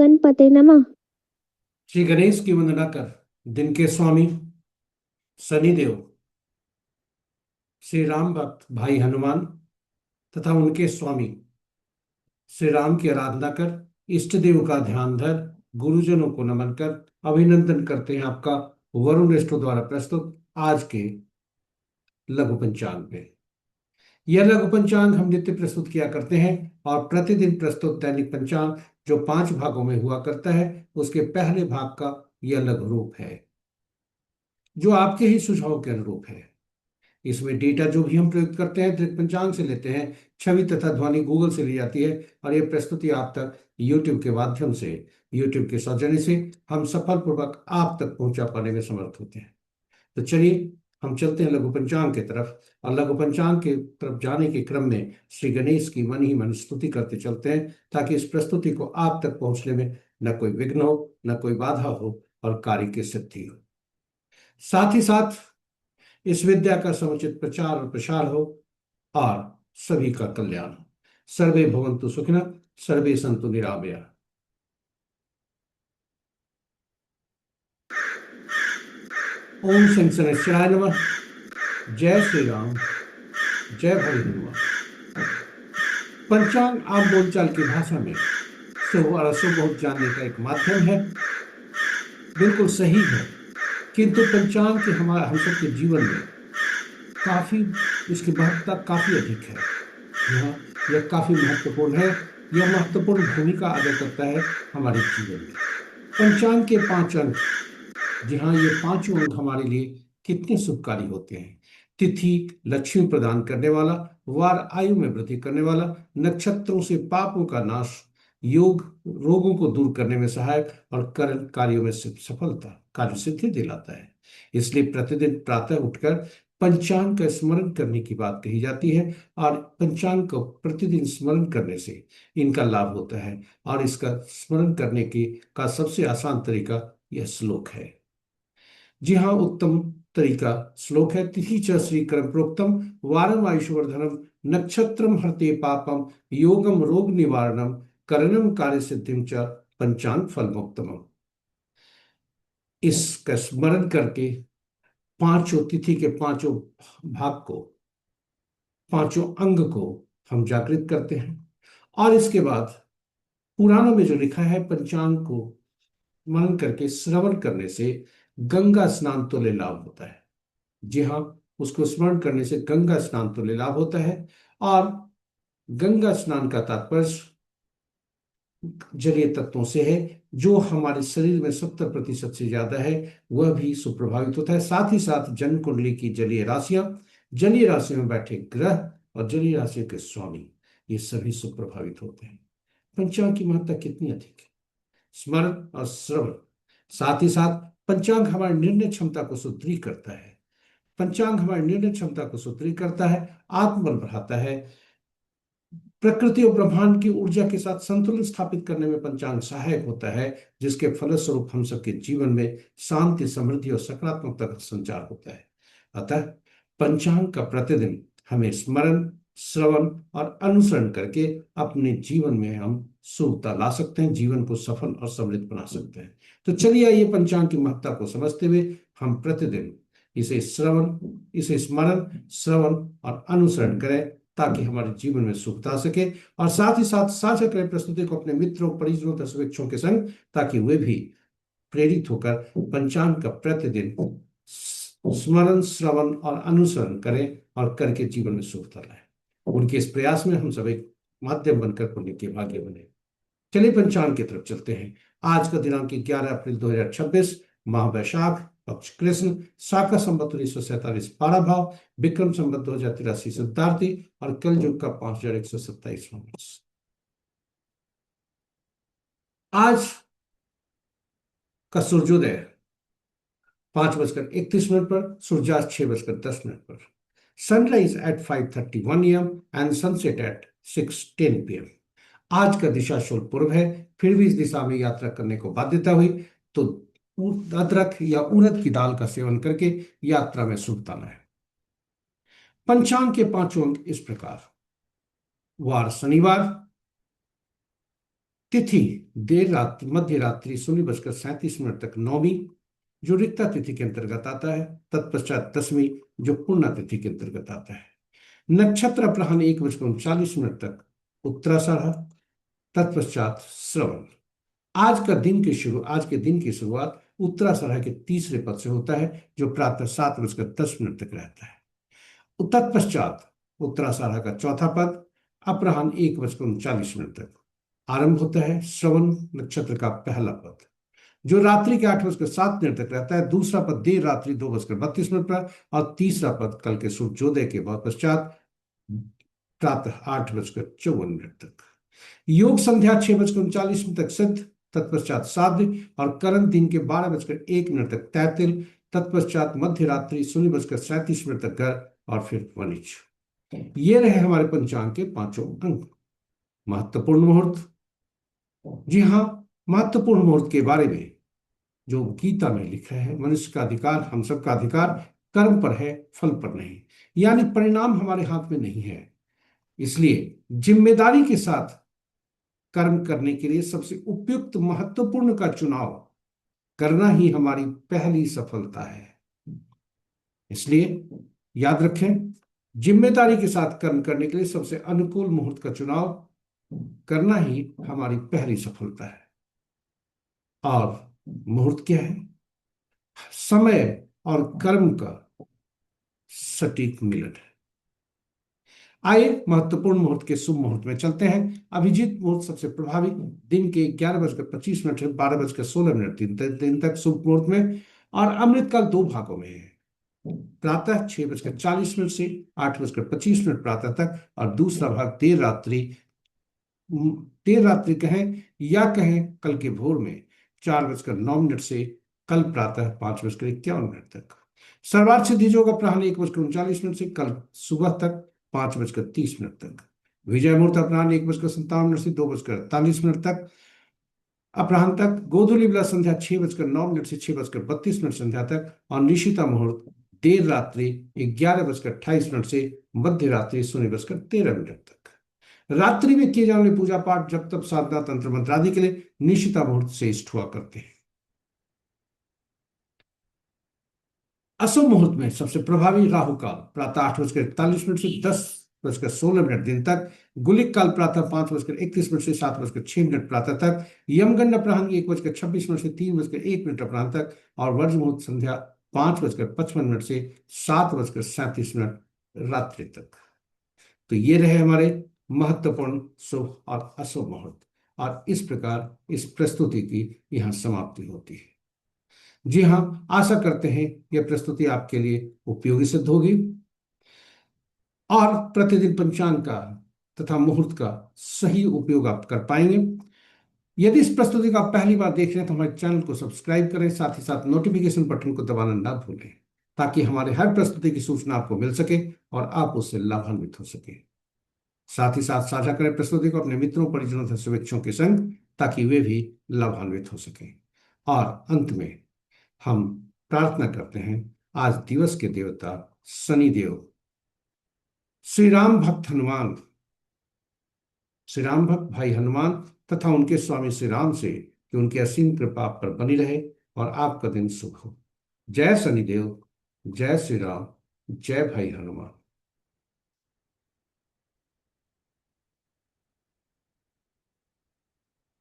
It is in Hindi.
गणपते नमः। श्री गणेश की वंदना कर दिन के स्वामी शनिदेव, श्री राम भक्त भाई हनुमान तथा उनके स्वामी श्री राम की आराधना कर, इष्ट देव का ध्यान धर, गुरुजनों को नमन कर अभिनंदन करते हैं आपका वरुण रेस्टो द्वारा प्रस्तुत आज के लघु पंचांग में। यह लघु पंचांग हम नित्य प्रस्तुत किया करते हैं और प्रतिदिन प्रस्तुत दैनिक पंचांग जो 5 भागों में हुआ करता है, उसके पहले भाग का यह लघु रूप है जो आपके ही सुझाव के अनुरूप है। इसमें डेटा जो भी हम प्रयुक्त करते हैं दृक पंचांग से लेते हैं, छवि तथा ध्वनि गूगल से ली जाती है और यह प्रस्तुति आप तक यूट्यूब के माध्यम से, यूट्यूब के सौजन्य से हम सफलपूर्वक आप तक पहुंचा पाने में समर्थ होते हैं। तो चलिए हम चलते हैं लघु पंचांग की तरफ और लघु पंचांग के तरफ जाने के क्रम में श्री गणेश की मन ही मन स्तुति करते चलते हैं ताकि इस प्रस्तुति को आप तक पहुंचने में न कोई विघ्न हो, न कोई बाधा हो और कार्य की सिद्धि हो। साथ ही साथ इस विद्या का समुचित प्रचार और प्रसार हो और सभी का कल्याण हो। सर्वे भवन्तु सुखिनः, सर्वे सन्तु निरामया। ओम शंकराचार्य नमः। जय श्री राम, जय भोले हनुमान। पंचांग आम बोलचाल की भाषा में शुभ और अशुभ बहुत जानने का एक माध्यम है, बिल्कुल सही है। किंतु पंचांग के हम सबके जीवन में काफी, इसकी महत्ता काफी अधिक है। यह काफी महत्वपूर्ण है। यह महत्वपूर्ण भूमिका अदा करता है हमारे जीवन में। पंचांग के 5 अंक, जी हाँ, ये 5 अंक हमारे लिए कितने शुभकारी होते हैं। तिथि लक्ष्मी प्रदान करने वाला, वार आयु में वृद्धि करने वाला, नक्षत्रों से पापों का नाश, योग रोगों को दूर करने में सहायक और करण कार्यों में सफलता, कार्य सिद्धि दिलाता है। इसलिए प्रतिदिन प्रातः उठकर पंचांग का स्मरण करने की बात कही जाती है और पंचांग को प्रतिदिन स्मरण करने से इनका लाभ होता है। और इसका स्मरण करने की का सबसे आसान तरीका यह श्लोक है। जी हाँ, उत्तम तरीका श्लोक है। तिथि च श्री कर्म प्रोक्तम, वारम आयुष्वर्धनम, नक्षत्रम हरते पापम, योगम रोग निवारणम, करणम कार्य सिद्धिम च पंचांग फल मुक्तम। इसका स्मरण करके पांचों तिथि के पांचों भाग को, पांचों अंग को हम जागृत करते हैं। और इसके बाद पुराणों में जो लिखा है, पंचांग को मनन करके श्रवण करने से गंगा स्नान तुल्य लाभ होता है। जी हाँ, उसको स्मरण करने से गंगा स्नान तुल्य लाभ होता है। और गंगा स्नान का तात्पर्य जलीय तत्वों से है, जो हमारे शरीर में 70% से ज्यादा है, वह भी सुप्रभावित होता है। साथ ही साथ जन्म कुंडली की जलीय राशियां, जलीय राशियों में बैठे ग्रह और जलीय राशियों के स्वामी, ये सभी सुप्रभावित होते हैं। पंचांग की महत्ता कितनी अधिक है। स्मरण और श्रवण, साथ ही साथ पंचांग हमारी निर्णय क्षमता को सुदृढ़ करता है। पंचांग हमारी निर्णय क्षमता को सुदृढ़ करता है, आत्मबल बढ़ाता है। प्रकृति और ब्रह्मांड की ऊर्जा के साथ संतुलन स्थापित करने में पंचांग सहायक होता है, जिसके फलस्वरूप हम सबके जीवन में शांति, समृद्धि और सकारात्मकता का संचार होता है। अतः पंचांग का प्रतिदिन हमें स्मरण, श्रवण और अनुसरण करके अपने जीवन में हम शुभता ला सकते हैं, जीवन को सफल और समृद्ध बना सकते हैं। तो चलिए आइए पंचांग की महत्ता को समझते हुए हम प्रतिदिन इसे स्मरण, श्रवण और अनुसरण करें ताकि हमारे जीवन में सुखता आ सके। और साथ ही साथ साझा करें प्रस्तुति को अपने मित्रों, परिजनों तथा शुभेच्छुओं के संग, ताकि वे भी प्रेरित होकर पंचांग का प्रतिदिन स्मरण, श्रवण और अनुसरण करें और करके जीवन में सुखता लाएं। उनके इस प्रयास में हम सब एक माध्यम बनकर पुण्य के भाग्य बने। चलिए पंचांग की तरफ चलते हैं। आज का दिनांक 11 अप्रैल 2026, माह वैशाख, पक्ष कृष्ण, शाका संवत 1947 पारा भाव, विक्रम संवत 2083 सिद्धार्थी और कल युग का 5127वां वर्ष। आज का सूर्योदय 5:31 पर, सूर्यास्त 6:10 पर, sunrise at 5:31 AM and sunset at 6:10 PM। आज का दिशा शुल्क पूर्व है, फिर भी इस दिशा में यात्रा करने को बाध्यता हुई तो अदरक या उड़द की दाल का सेवन करके यात्रा में शुभता लाएं। पंचांग के 5 अंक इस प्रकार। वार शनिवार, तिथि देर रात्रि मध्य रात्रि 16:37 तक नौमी, जो रिक्ता तिथि के अंतर्गत आता है। तत्पश्चात दसवीं, जो पूर्णा तिथि के अंतर्गत आता है। नक्षत्र अपराह्न 1:39 तक उत्तराषाढ़, तत्पश्चात श्रवण। आज के दिन की शुरुआत उत्तराषाढ़ के तीसरे पद से होता है, जो प्रातः 7:10 तक रहता है। तत्पश्चात उत्तराषाढ़ का चौथा पद अपराह्न 1:39 तक आरंभ होता है। श्रवण नक्षत्र का पहला पद, जो रात्रि के 8:07 तक रहता है। दूसरा पद देर रात्रि 2:32 पर, और तीसरा पद कल के सूर्योदय के बाद पश्चात प्रातः 8:54 तक। योग संध्या 6:39 तक सिद्ध, तत्पश्चात साध्य, और करण दिन के 12:01 तक तैतिल, तत्पश्चात मध्य रात्रि 0:37 तक घर, और फिर वनिज। ये रहे हमारे पंचांग के पांचों अंक। महत्वपूर्ण मुहूर्त। जी हाँ, महत्वपूर्ण मुहूर्त के बारे में जो गीता में लिखा है, मनुष्य का अधिकार, हम सबका अधिकार कर्म पर है, फल पर नहीं। यानी परिणाम हमारे हाथ में नहीं है। इसलिए जिम्मेदारी के साथ कर्म करने के लिए सबसे उपयुक्त महत्वपूर्ण का चुनाव करना ही हमारी पहली सफलता है। इसलिए याद रखें, जिम्मेदारी के साथ कर्म करने के लिए सबसे अनुकूल मुहूर्त का चुनाव करना ही हमारी पहली सफलता है। और मुहूर्त क्या है? समय और कर्म का सटीक मिलन है। आइए महत्वपूर्ण मुहूर्त के शुभ मुहूर्त में चलते हैं। अभिजीत मुहूर्त सबसे प्रभावी, दिन के 11:25 से 12:16 दिन तक शुभ मुहूर्त में, और अमृतकाल दो भागों में है। प्रातः 6:40 से 8:25 प्रातः तक, और दूसरा भाग देर रात्रि कहें या कहें कल के भोर में 4:09 से कल प्रातः 5:51 तक। सर्वार्थ सिद्धि योग अपराह्न 1:39 से कल सुबह तक 5:30 तक। विजय मुहूर्त अपराह्न 1:57 से 2:48 तक अपराह्न तक। गोधूली विला संध्या 6:09 से 6:32 संध्या तक, और निशिता मुहूर्त देर रात्रि 11:28 से मध्य रात्रि 0:13 तक। रात्रि में किए जाने वाले पूजा पाठ, जब तब, साधना, तंत्र मंत्र आदि के लिए निशिता मुहूर्त श्रेष्ठ हुआ करते हैं। अशुभ मुहूर्त में सबसे प्रभावी राहु काल प्रातः 8:41 से 10:16 दिन तक। गुलिक काल प्रातः 5:31 से 7:06 प्रातः तक। यमगंड अपराह्न 1:26 से 3:01 अपराह्न तक, और वर्ज मुहूर्त संध्या 5:55 से 7:37 रात्रि तक। तो ये रहे हमारे महत्वपूर्ण शुभ और अशुभ मुहूर्त, और इस प्रकार इस प्रस्तुति की यहाँ समाप्ति होती है। जी हाँ, आशा करते हैं यह प्रस्तुति आपके लिए उपयोगी सिद्ध होगी, और प्रतिदिन पंचांग का तथा मुहूर्त का सही उपयोग आप कर पाएंगे। यदि इस प्रस्तुति का आप पहली बार देख रहे हैं तो हमारे चैनल को सब्सक्राइब करें, साथ ही साथ नोटिफिकेशन बटन को दबाना ना भूलें, ताकि हमारे हर प्रस्तुति की सूचना आपको मिल सके और आप उससे लाभान्वित हो सके। साथ ही साथ साझा करें प्रस्तुति को अपने मित्रों, परिजनों तथा शुभेच्छुओं के संग, ताकि वे भी लाभान्वित हो सकें। और अंत में हम प्रार्थना करते हैं, आज दिवस के देवता शनिदेव, श्री राम भक्त हनुमान, श्री राम भक्त भाई हनुमान तथा उनके स्वामी श्री राम से कि उनकी असीम कृपा आप पर बनी रहे और आपका दिन शुभ हो। जय शनिदेव, जय श्री राम, जय भाई हनुमान।